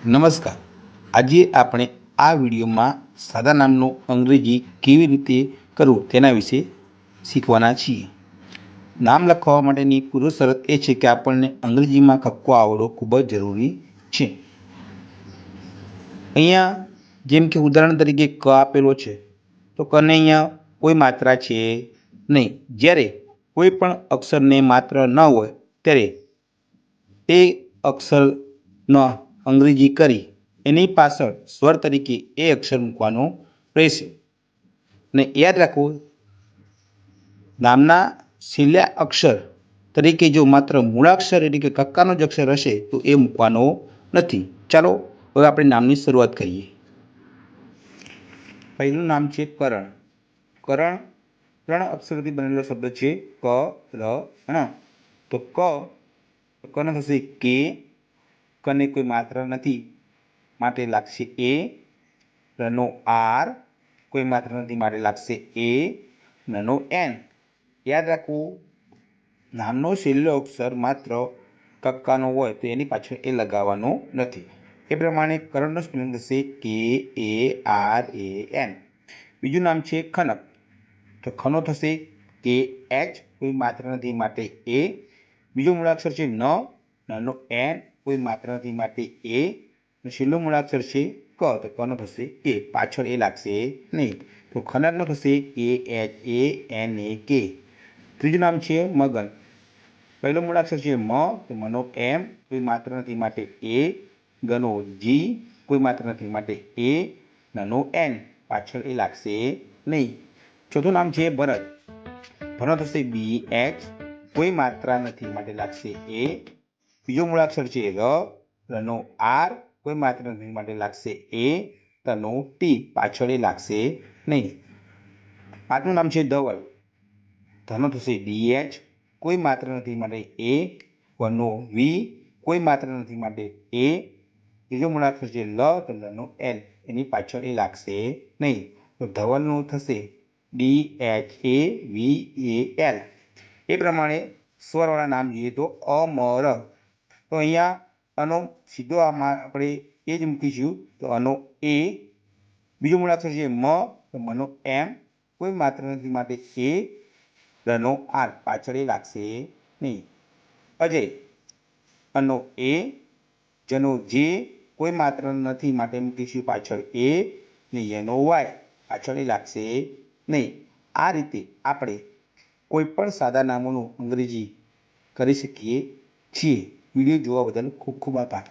નમસ્કાર. આજે આપણે આ વિડીયોમાં સાદા નામનું અંગ્રેજી કેવી રીતે કરવું તેના વિશે શીખવાના છીએ. નામ લખવા માટેની પૂર્વ શરત એ છે કે આપણને અંગ્રેજીમાં કક્કો આવડવો ખૂબ જ જરૂરી છે. અહીંયા જેમ કે ઉદાહરણ તરીકે ક આપેલો છે, તો કને અહીંયા કોઈ માત્રા છે નહીં. જ્યારે કોઈ પણ અક્ષરને માત્ર ન હોય ત્યારે તે અક્ષરનો અંગ્રેજી કરી એની પાછળ સ્વર તરીકે એ અક્ષર મૂકવાનો રહેશે. અને યાદ રાખવું, નામના છેલ્લા અક્ષર તરીકે જો માત્ર મૂળાક્ષર એટલે કે કક્કાનો જ અક્ષર હશે તો એ મૂકવાનો નથી. ચાલો હવે આપણે નામની શરૂઆત કરીએ. પહેલું નામ છે કરણ. કરણ 3 અક્ષરથી બનેલો શબ્દ છે. ક ર ણ. તો કને થશે કે. કને કોઈ માત્રા નથી માટે લાગશે એ. રનો આર કોઈ માત્રા નથી માટે લાગશે એ. નનો એન. યાદ રાખવું, નામનો છેલ્લો અક્ષર માત્ર કક્કાનો હોય તો એની પાછળ એ લગાવવાનો નથી. એ પ્રમાણે કરણનો સ્પેલિંગ થશે કે એ આર એ એન. બીજું નામ છે ખનક. તો ખનો થશે કે એચ કોઈ માત્રા નથી માટે એ. બીજો મૂળાક્ષર છે ન. નનો એન કોઈ માત્રા નથી માટે એ. છેલ્લો મૂળાક્ષર છે ક. તો કનો થશે કે. પાછળ એ લાગશે નહીં. તો ખનકનો થશે કે એચ એ એન એ કે. ત્રીજું નામ છે મગન. પહેલો મૂળાક્ષર છે મ. તો મનો એમ કોઈ માત્રા નથી માટે એ. ગનો જી કોઈ માત્રા નથી માટે એ. નનો એન પાછળ એ લાગશે નહીં. ચોથું નામ છે ભરત. ભરત થશે બી એચ કોઈ માત્રા નથી માટે લાગશે એ. બીજો મૂળાક્ષર છે ર. રનો આર કોઈ માત્રા નથી માટે લાગશે એ. તનો ટી પાછળ એ લાગશે નહીં. પાંચમું નામ છે ધવલ. ધનો થશે ડી એચ કોઈ માત્રા નથી માટે એ. વનો વી કોઈ માત્રા નથી માટે એ. ત્રીજો મૂળાક્ષર છે લ. તો લનો એલ એની પાછળ એ લાગશે નહીં. તો ધવલનું થશે D H A V A L. એ પ્રમાણે સ્વરવાળા નામ જોઈએ તો અમર. તો અહીંયા આનો સીધો આપણે એ જ મૂકીશું. તો આનો એ. બીજો મૂળાક્ષર છે મ. તો મનો એમ કોઈ માત્રા નથી માટે એ. રનો આર પાછળ એ લાગશે નહીં. અજય. અનો એ. જનો જે કોઈ માત્રા નથી માટે મૂકીશું પાછળ એ. ને યનો વાય પાછળ એ લાગશે નહીં. આ રીતે આપણે કોઈ પણ સાદા નામોનું અંગ્રેજી કરી શકીએ છીએ. વિડીયો જોવા બદલ ખૂબ ખૂબ આભાર.